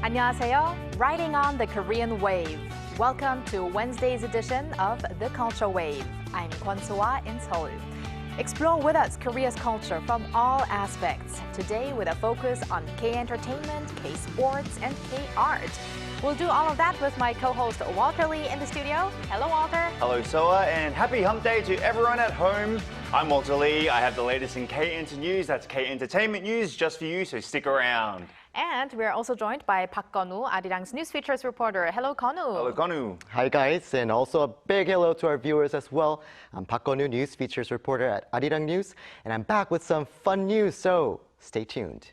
안녕하세요. Riding on the Korean wave. Welcome to Wednesday's edition of The Culture Wave. I'm Kwon So-ah in Seoul. Explore with us Korea's culture from all aspects. Today with a focus on K-entertainment, K-sports, and K-art. We'll do all of that with my co-host Walter Lee in the studio. Hello, Walter. Hello, Soa, and happy hump day to everyone at home. I'm Walter Lee. I have the latest in K-Enter news. That's K-entertainment news just for you, so stick around. And we're also joined by Park Konu, Arirang's news features reporter. Hello, Konu. Hello, Konu. Hi, guys, and also a big hello to our viewers as well. I'm Park Konu, news features reporter at Arirang News, and I'm back with some fun news, so stay tuned.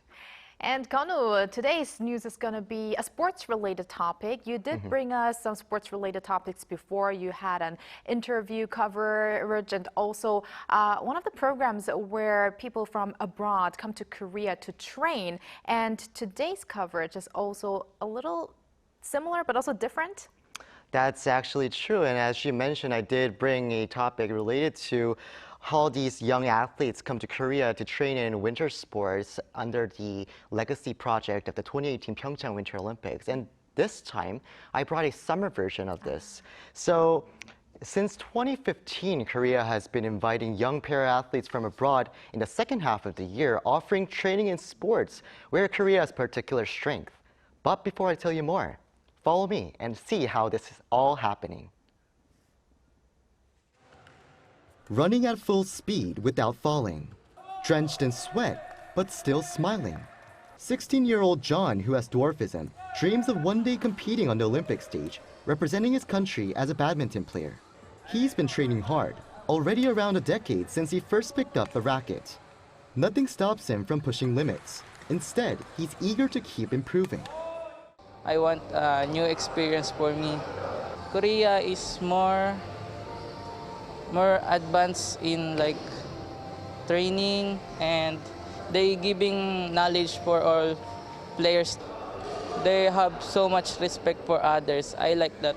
And Konu, today's news is going to be a sports-related topic. You did bring us some sports-related topics before. You had an interview coverage and also one of the programs where people from abroad come to Korea to train. And today's coverage is also a little similar but also different. That's actually true, and as you mentioned, I did bring a topic related to how these young athletes come to Korea to train in winter sports under the legacy project of the 2018 Pyeongchang Winter Olympics. And this time, I brought a summer version of this. So, since 2015, Korea has been inviting young para-athletes from abroad in the second half of the year, offering training in sports where Korea has particular strength. But before I tell you more, follow me and see how this is all happening. Running at full speed without falling. Drenched in sweat, but still smiling. 16-year-old John, who has dwarfism, dreams of one day competing on the Olympic stage, representing his country as a badminton player. He's been training hard, already around a decade since he first picked up the racket. Nothing stops him from pushing limits. Instead, he's eager to keep improving. I want a new experience for me. Korea is more advanced in like training, and they giving knowledge for all players. They have so much respect for others. I like that.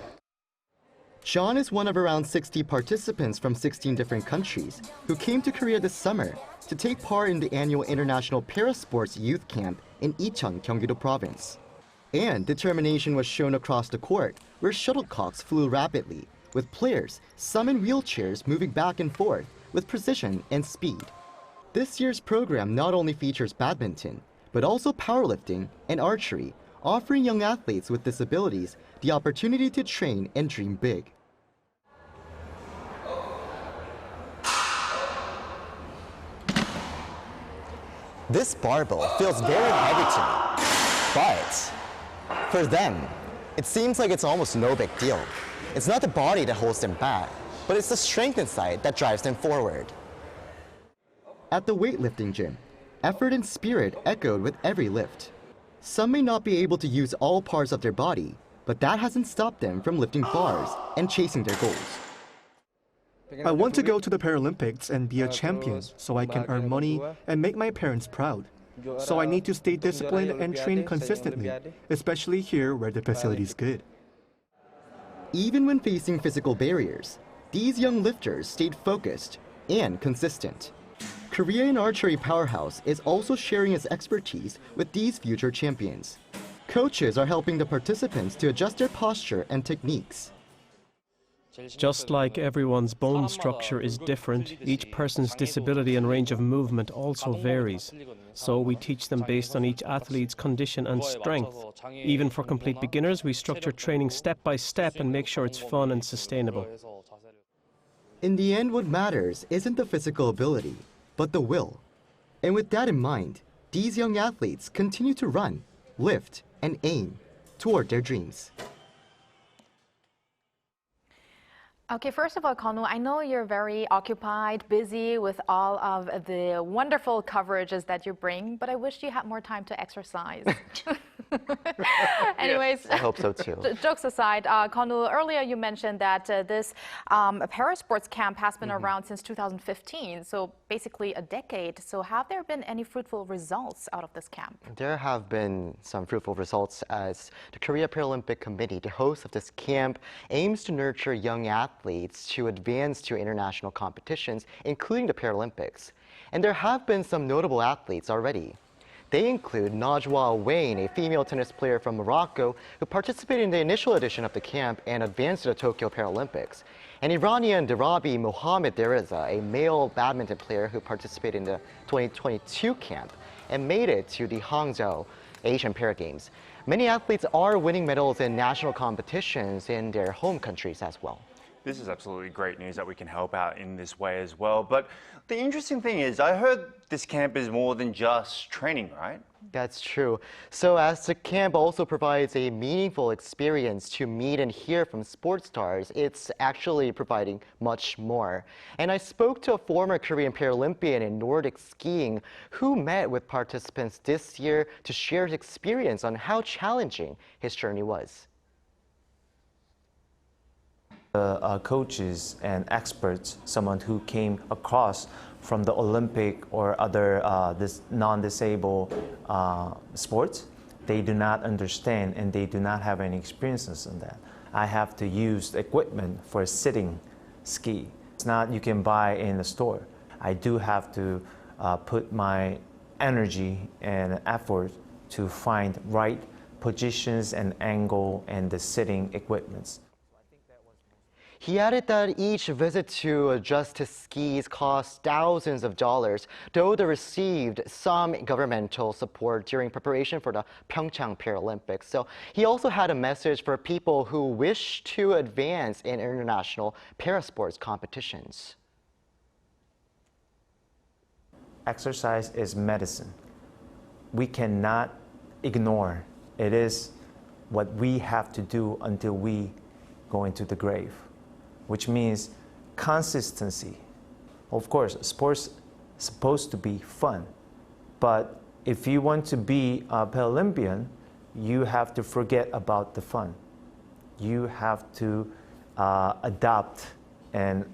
John is one of around 60 participants from 16 different countries who came to Korea this summer to take part in the annual International Parasports Youth Camp in Icheon, Gyeonggi-do Province. And determination was shown across the court, where shuttlecocks flew rapidly, with players, some in wheelchairs, moving back and forth with precision and speed. This year's program not only features badminton, but also powerlifting and archery, offering young athletes with disabilities the opportunity to train and dream big. This barbell feels very heavy to me, but for them, it seems like it's almost no big deal. It's not the body that holds them back, but it's the strength inside that drives them forward. At the weightlifting gym, effort and spirit echoed with every lift. Some may not be able to use all parts of their body, but that hasn't stopped them from lifting bars and chasing their goals. I want to go to the Paralympics and be a champion so I can earn money and make my parents proud. So I need to stay disciplined and train consistently, especially here where the facility is good. Even when facing physical barriers, these young lifters stayed focused and consistent. Korean archery powerhouse is also sharing its expertise with these future champions. Coaches are helping the participants to adjust their posture and techniques. Just like everyone's bone structure is different, each person's disability and range of movement also varies. So we teach them based on each athlete's condition and strength. Even for complete beginners, we structure training step by step and make sure it's fun and sustainable. In the end, what matters isn't the physical ability, but the will. And with that in mind, these young athletes continue to run, lift, and aim toward their dreams. Okay, first of all, Konu, I know you're very occupied, busy with all of the wonderful coverages that you bring, but I wish you had more time to exercise. Anyways, I hope so too. Jokes aside, Konu, earlier you mentioned that this Parasports camp has been around since 2015, so basically a decade. So have there been any fruitful results out of this camp? There have been some fruitful results, as the Korea Paralympic Committee, the host of this camp, aims to nurture young athletes to advance to international competitions, including the Paralympics. And there have been some notable athletes already. They include Najwa Wayne, a female tennis player from Morocco who participated in the initial edition of the camp and advanced to the Tokyo Paralympics, and Iranian Darabi Mohammad Dereza, a male badminton player who participated in the 2022 camp and made it to the Hangzhou Asian Para Games. Many athletes are winning medals in national competitions in their home countries as well. This is absolutely great news that we can help out in this way as well. But the interesting thing is, I heard this camp is more than just training, right? That's true. So as the camp also provides a meaningful experience to meet and hear from sports stars, it's actually providing much more. And I spoke to a former Korean Paralympian in Nordic skiing who met with participants this year to share his experience on how challenging his journey was. Coaches and experts, someone who came across from the Olympic or other non-disabled sports, they do not understand and they do not have any experiences in that. I have to use equipment for a sitting ski. It's not you can buy in the store. I do have to put my energy and effort to find right positions and angle and the sitting equipments. He added that each visit to adjust his skis cost thousands of dollars, though they received some governmental support during preparation for the Pyeongchang Paralympics. So he also had a message for people who wish to advance in international parasports competitions. Exercise is medicine. We cannot ignore. It is what we have to do until we go into the grave, which means consistency. Of course, sports is supposed to be fun, but if you want to be a Paralympian, you have to forget about the fun. You have to adapt and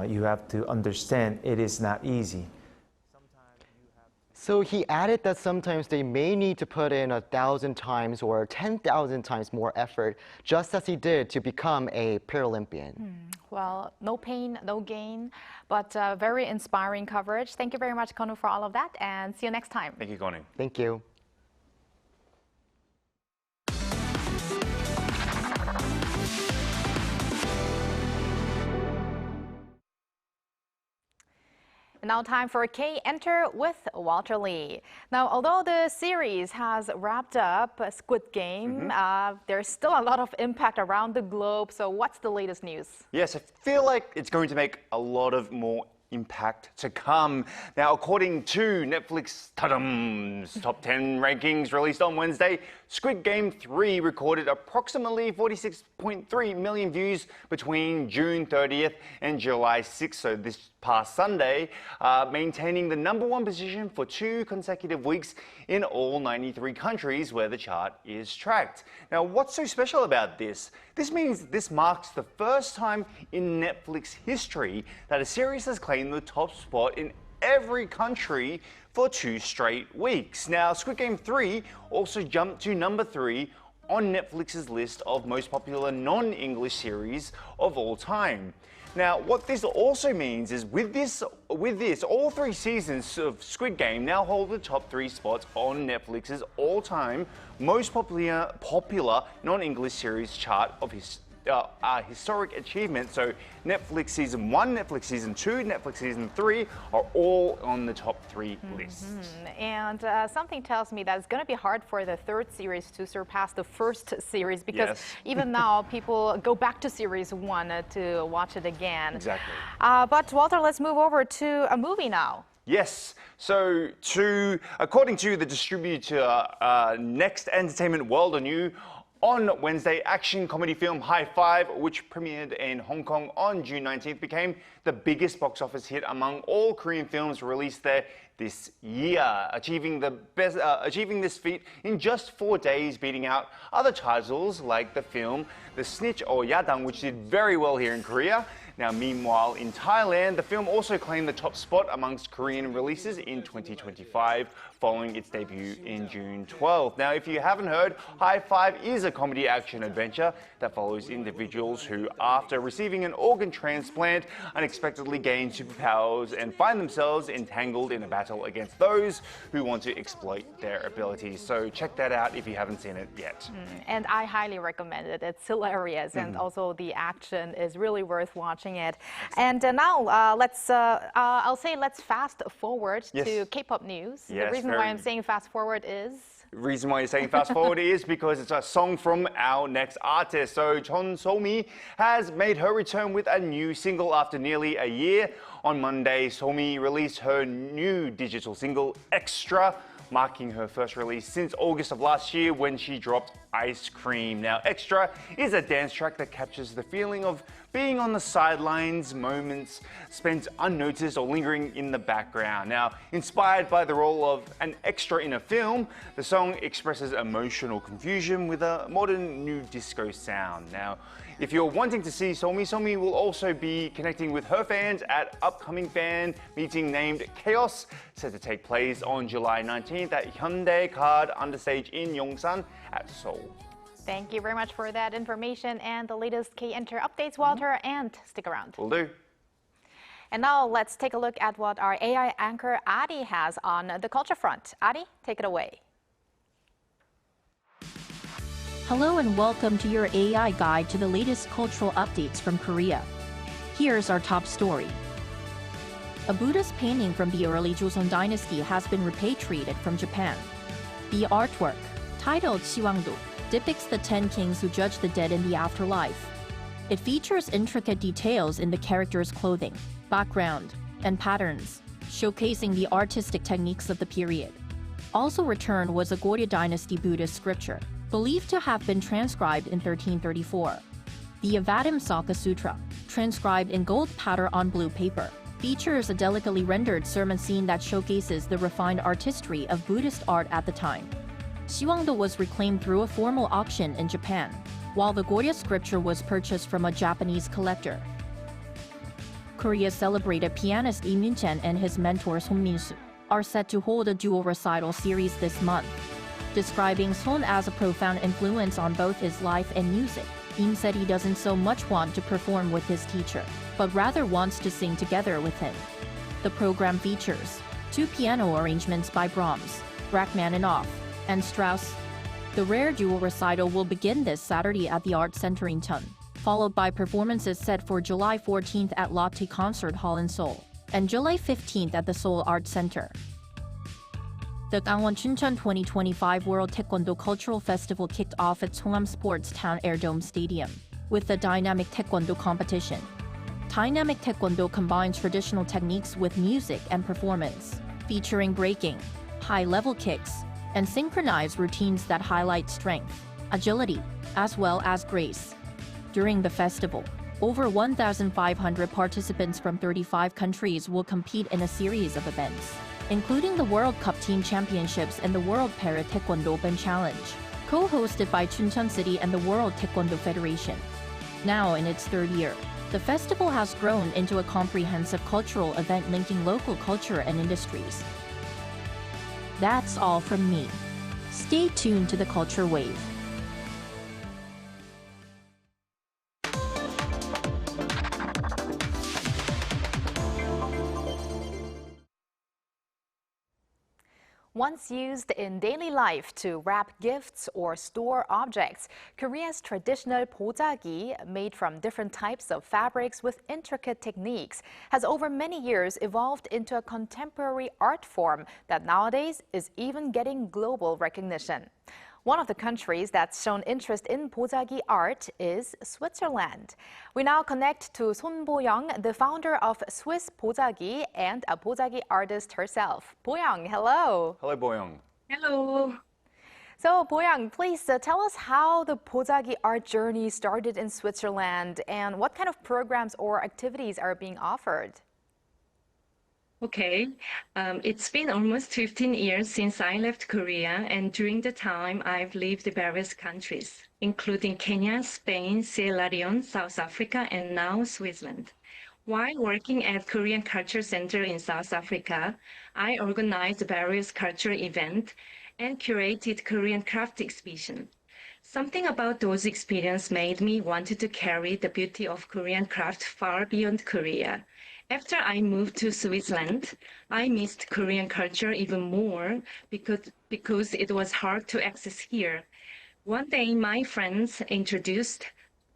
you have to understand it is not easy. So he added that sometimes they may need to put in 1,000 times or 10,000 times more effort, just as he did to become a Paralympian. Well, no pain, no gain, but very inspiring coverage. Thank you very much, Konu, for all of that, and see you next time. Thank you, Konu. Thank you. Now time for K-Enter with Walter Lee. Now, although the series has wrapped up, Squid Game, there's still a lot of impact around the globe. So what's the latest news? Yes, I feel like it's going to make a lot of more impact to come. Now, according to Netflix top 10 rankings released on Wednesday, Squid Game 3 recorded approximately 46.3 million views between June 30th and July 6th, so this past Sunday, maintaining the #1 position for 2 consecutive weeks in all 93 countries where the chart is tracked. Now, what's so special about this? This means this marks the first time in Netflix history that a series has claimed the top spot in every country for 2 straight weeks. Now, Squid Game 3 also jumped to #3 on Netflix's list of most popular non-English series of all time. Now, what this also means is with this, all 3 seasons of Squid Game now hold the top 3 spots on Netflix's all-time most popular non-English series chart of historic achievement. So Netflix Season 1, Netflix Season 2, Netflix Season 3 are all on the top 3 lists. And something tells me that it's going to be hard for the 3rd series to surpass the 1st series, because even now people go back to series 1 to watch it again. Exactly. But Walter, let's move over to a movie now. Yes, so according to the distributor Next Entertainment World Anew, on Wednesday, action comedy film High Five, which premiered in Hong Kong on June 19th, became the biggest box office hit among all Korean films released there this year, achieving this feat in just 4 days, beating out other titles like the film The Snitch or Yadang, which did very well here in Korea. Now, meanwhile, in Thailand, the film also claimed the top spot amongst Korean releases in 2025, following its debut in June 12th. Now, if you haven't heard, High Five is a comedy action adventure that follows individuals who, after receiving an organ transplant, unexpectedly gain superpowers and find themselves entangled in a battle against those who want to exploit their abilities. So check that out if you haven't seen it yet. And I highly recommend it. It's hilarious, and also the action is really worth watching it. And now I'll say let's fast forward to K-pop news. The reason why I'm saying fast forward is... The reason why you're saying fast forward is because it's a song from our next artist. So Chon So-mi has made her return with a new single after nearly a year. On Monday, So-mi released her new digital single, Extra, marking her first release since August of last year when she dropped Ice Cream. Now, Extra is a dance track that captures the feeling of being on the sidelines, moments spent unnoticed or lingering in the background. Now, inspired by the role of an extra in a film, the song expresses emotional confusion with a modern new disco sound. Now, if you're wanting to see So-mi, So-mi will also be connecting with her fans at upcoming fan meeting named Chaos, set to take place on July 19th at Hyundai Card Understage in Yongsan at Seoul. Thank you very much for that information and the latest K-Enter updates, Walter, and stick around. Will do. And now let's take a look at what our AI anchor Adi has on the culture front. Adi, take it away. Hello and welcome to your AI guide to the latest cultural updates from Korea. Here's our top story. A Buddhist painting from the early Joseon dynasty has been repatriated from Japan. The artwork, titled Siwangdo, depicts the 10 kings who judge the dead in the afterlife. It features intricate details in the characters' clothing, background, and patterns, showcasing the artistic techniques of the period. Also returned was a Goryeo dynasty Buddhist scripture, believed to have been transcribed in 1334. The Avatamsaka Sutra, transcribed in gold pattern on blue paper, features a delicately rendered sermon scene that showcases the refined artistry of Buddhist art at the time. Siwangdo was reclaimed through a formal auction in Japan, while the Goryeo scripture was purchased from a Japanese collector. Korea's celebrated pianist Lee Min-chen and his mentor Son Min-soo are set to hold a dual recital series this month. Describing Son as a profound influence on both his life and music, Im said he doesn't so much want to perform with his teacher, but rather wants to sing together with him. The program features 2 piano arrangements by Brahms, Rachmaninoff, and Strauss. The rare dual recital will begin this Saturday at the Art Center in Cheon, followed by performances set for July 14th at Lotte Concert Hall in Seoul, and July 15th at the Seoul Art Center. The Gangwon Chuncheon 2025 World Taekwondo Cultural Festival kicked off at Songham Sports Town Airdome Stadium with the Dynamic Taekwondo competition. Dynamic Taekwondo combines traditional techniques with music and performance, featuring breaking, high-level kicks, and synchronized routines that highlight strength, agility, as well as grace. During the festival, over 1,500 participants from 35 countries will compete in a series of events, including the World Cup Team Championships and the World Para Taekwondo Open Challenge, co-hosted by Chuncheon City and the World Taekwondo Federation. Now in its 3rd year, the festival has grown into a comprehensive cultural event linking local culture and industries. That's all from me. Stay tuned to the Culture Wave. Once used in daily life to wrap gifts or store objects, Korea's traditional bojagi, made from different types of fabrics with intricate techniques, has over many years evolved into a contemporary art form that nowadays is even getting global recognition. One of the countries that's shown interest in bojagi art is Switzerland. We now connect to Son Bo-young, the founder of Swiss Bojagi and a bojagi artist herself. Bo-young, hello. Hello, Bo-young. Hello. So, Bo-young, please tell us how the bojagi art journey started in Switzerland and what kind of programs or activities are being offered. Okay, it's been almost 15 years since I left Korea, and during the time I've lived in various countries, including Kenya, Spain, Sierra Leone, South Africa, and now Switzerland. While working at Korean Culture Center in South Africa, I organized various cultural events and curated Korean craft exhibition. Something about those experiences made me want to carry the beauty of Korean craft far beyond Korea. After I moved to Switzerland, I missed Korean culture even more because it was hard to access here. One day, my friends introduced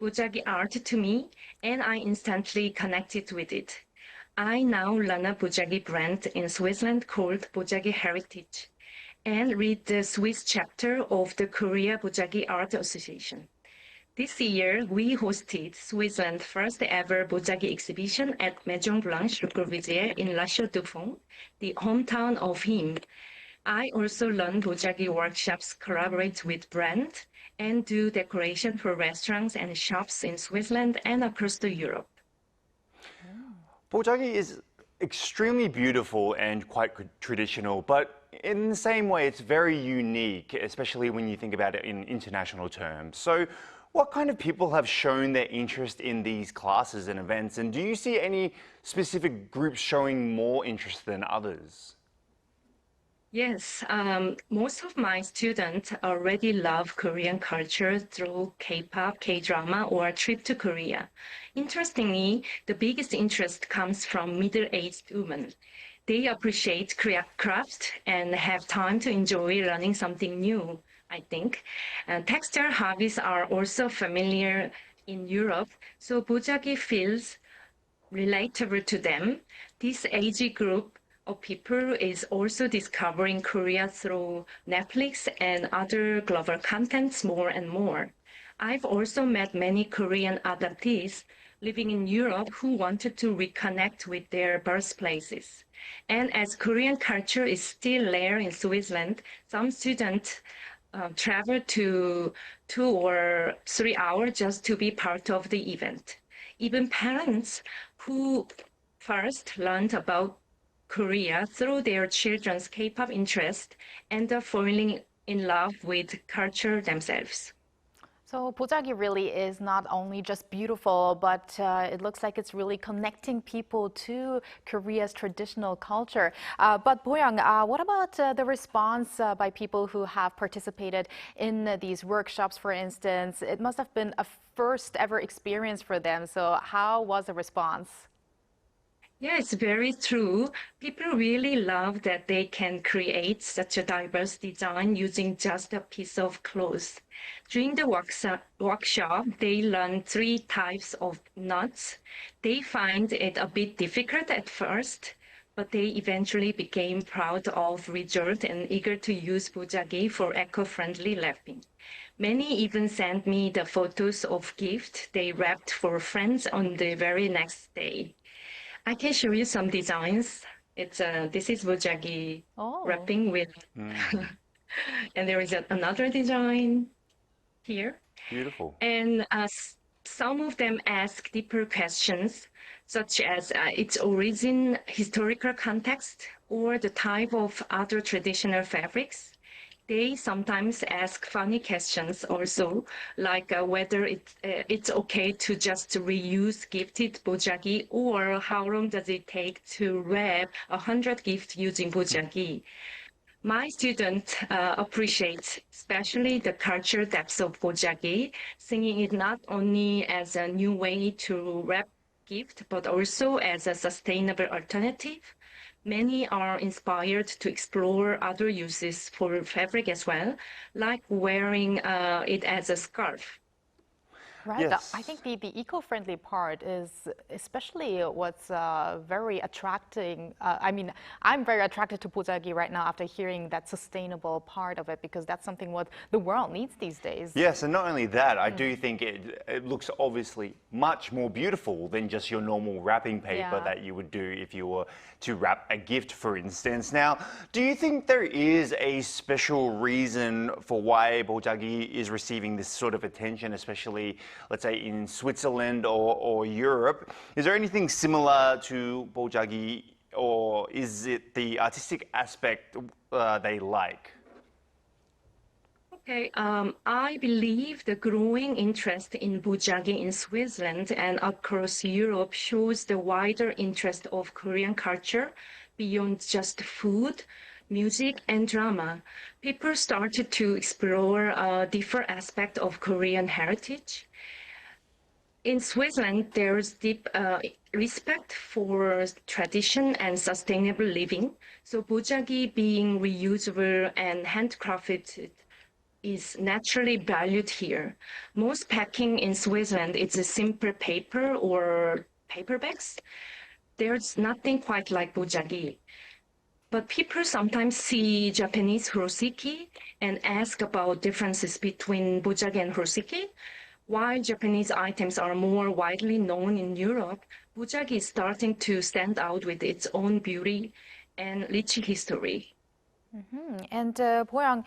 bojagi art to me, and I instantly connected with it. I now run a bojagi brand in Switzerland called Bojagi Heritage and lead the Swiss chapter of the Korea Bojagi Art Association. This year, we hosted Switzerland's first ever bojagi exhibition at Maison Blanche Le Corbusier in La Chaux-de-Fonds, the hometown of him. I also run bojagi workshops, collaborate with brands, and do decoration for restaurants and shops in Switzerland and across Europe. Bojagi is extremely beautiful and quite traditional, but in the same way, it's very unique, especially when you think about it in international terms. So, what kind of people have shown their interest in these classes and events, and do you see any specific groups showing more interest than others? Yes, most of my students already love Korean culture through K-pop, K-drama, or a trip to Korea. Interestingly, the biggest interest comes from middle-aged women. They appreciate craft and have time to enjoy learning something new, I think. Textile hobbies are also familiar in Europe, so bojagi feels relatable to them. This age group of people is also discovering Korea through Netflix and other global contents more and more. I've also met many Korean adoptees living in Europe who wanted to reconnect with their birthplaces. And as Korean culture is still rare in Switzerland, some students travel to 2 or 3 hours just to be part of the event. Even parents who first learned about Korea through their children's K-pop interest end up falling in love with culture themselves. So bojagi really is not only just beautiful, but it looks like it's really connecting people to Korea's traditional culture. But Boyoung, what about the response by people who have participated in these workshops, for instance? It must have been a first ever experience for them. So how was the response? Yeah, it's very true. People really love that they can create such a diverse design using just a piece of cloth. During the workshop, they learn 3 types of knots. They find it a bit difficult at first, but they eventually became proud of result and eager to use bojagi for eco-friendly wrapping. Many even sent me the photos of gifts they wrapped for friends on the very next day. I can show you some designs. This is bojagi wrapping with, and there is another design here. Beautiful. And some of them ask deeper questions, such as its origin, historical context, or the type of other traditional fabrics. They sometimes ask funny questions also, like whether it's okay to just reuse gifted bojagi, or how long does it take to wrap 100 gifts using bojagi. My students appreciate especially the cultural depth of bojagi, seeing it not only as a new way to wrap gift, but also as a sustainable alternative. Many are inspired to explore other uses for fabric as well, like wearing it as a scarf. Right. Yes. I think the eco-friendly part is especially what's very attracting. I mean, I'm very attracted to bojagi right now after hearing that sustainable part of it, because that's something what the world needs these days. Yes, and not only that, I do think it looks obviously much more beautiful than just your normal wrapping paper that you would do if you were to wrap a gift, for instance. Now, do you think there is a special reason for why bojagi is receiving this sort of attention, especially, let's say, in Switzerland or Europe? Is there anything similar to bojagi, or is it the artistic aspect they like? Okay, I believe the growing interest in bojagi in Switzerland and across Europe shows the wider interest of Korean culture beyond just food, music, and drama. People started to explore different aspects of Korean heritage. In Switzerland, there's deep respect for tradition and sustainable living. So bojagi being reusable and handcrafted is naturally valued here. Most packing in Switzerland is a simple paper or paper bags. There's nothing quite like bojagi. But people sometimes see Japanese horoseki and ask about differences between bojagi and horoseki. While Japanese items are more widely known in Europe, bojagi is starting to stand out with its own beauty and rich history. And Boyoung,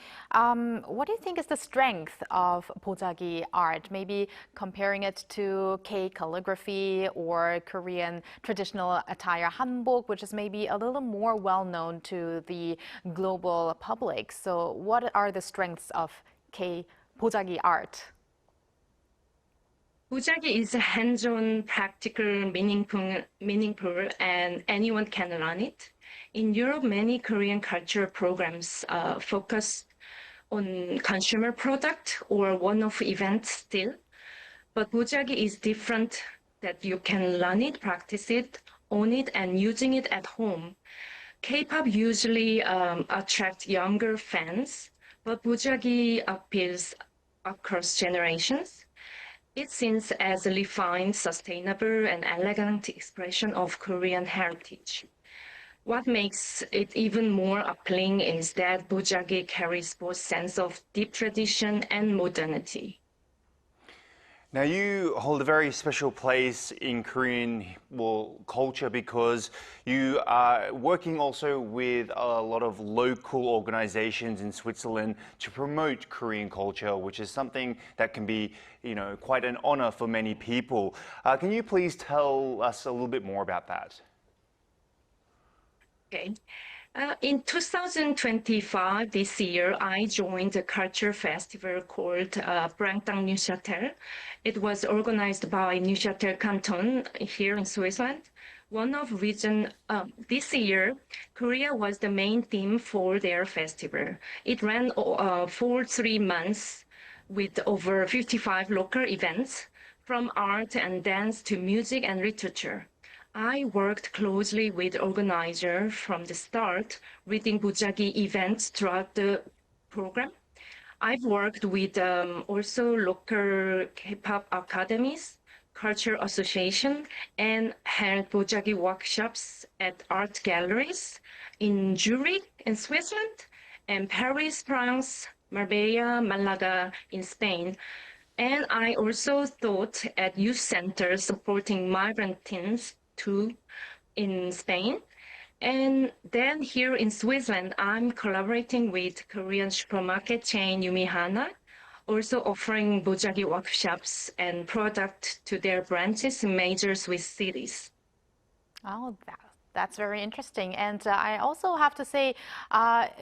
what do you think is the strength of bojagi art? Maybe comparing it to K-calligraphy or Korean traditional attire hanbok, which is maybe a little more well-known to the global public. So what are the strengths of K-bojagi art? Bojagi is hands-on, practical, meaningful, and anyone can learn it. In Europe, many Korean cultural programs focus on consumer product or one-off events still. But bojagi is different, that you can learn it, practice it, own it, and using it at home. K-pop usually attracts younger fans, but bojagi appeals across generations. It's seen as a refined, sustainable, and elegant expression of Korean heritage. What makes it even more appealing is that bojagi carries both sense of deep tradition and modernity. Now, you hold a very special place in Korean culture because you are working also with a lot of local organizations in Switzerland to promote Korean culture, which is something that can be, quite an honor for many people. Can you please tell us a little bit more about that? Okay. In 2025, this year, I joined a culture festival called Brangtang Neuchâtel. It was organized by Neuchâtel Canton here in Switzerland. One of region, this year, Korea was the main theme for their festival. It ran for 3 months with over 55 local events, from art and dance to music and literature. I worked closely with organizers from the start, reading bojagi events throughout the program. I've worked with also local K-pop academies, culture association, and held bojagi workshops at art galleries in Zurich in Switzerland, and Paris, France, Marbella, Malaga in Spain. And I also taught at youth centers supporting migrant teens too in Spain. And then here in Switzerland, I'm collaborating with Korean supermarket chain Yumihana, also offering bojagi workshops and product to their branches in major Swiss cities. Oh, that's very interesting. And I also have to say,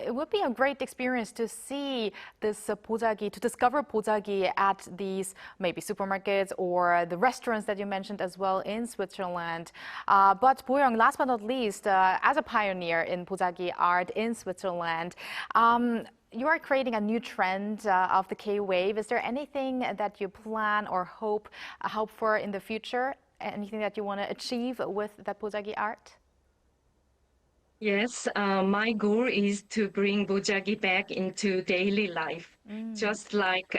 it would be a great experience to see this bojagi, to discover bojagi at these maybe supermarkets or the restaurants that you mentioned as well in Switzerland. But Boyoung, last but not least, as a pioneer in bojagi art in Switzerland, you are creating a new trend of the K-wave. Is there anything that you plan or hope for in the future? Anything that you want to achieve with that bojagi art? Yes, my goal is to bring bojagi back into daily life, just like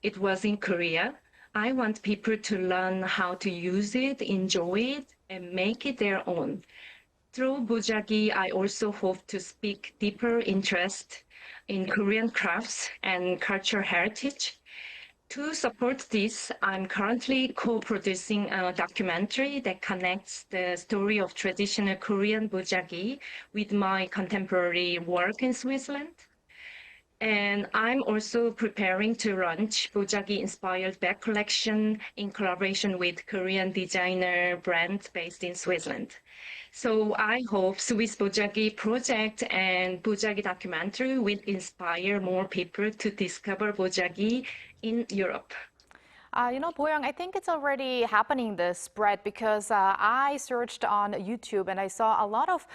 it was in Korea. I want people to learn how to use it, enjoy it, and make it their own. Through bojagi, I also hope to speak deeper interest in Korean crafts and cultural heritage. To support this, I'm currently co-producing a documentary that connects the story of traditional Korean bojagi with my contemporary work in Switzerland. And I'm also preparing to launch bojagi-inspired bag collection in collaboration with Korean designer brand based in Switzerland. So I hope Swiss Bojagi project and Bojagi documentary will inspire more people to discover Bojagi in Europe. You know, Boyoung, I think it's already happening, this spread, because I searched on YouTube and I saw a lot of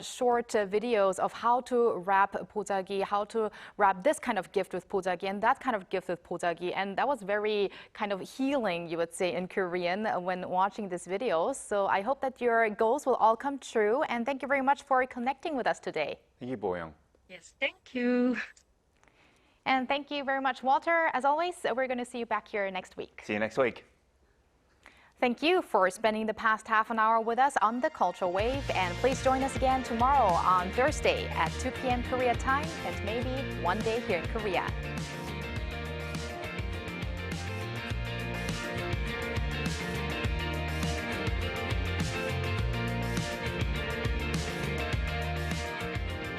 short videos of how to wrap bojagi, how to wrap this kind of gift with bojagi and that kind of gift with bojagi. And that was very kind of healing, you would say, in Korean when watching these videos. So I hope that your goals will all come true. And thank you very much for connecting with us today. Thank you, Boyoung. Yes, thank you. And thank you very much, Walter. As always, we're going to see you back here next week. See you next week. Thank you for spending the past half an hour with us on the Cultural Wave. And please join us again tomorrow on Thursday at 2 p.m. Korea time and maybe one day here in Korea.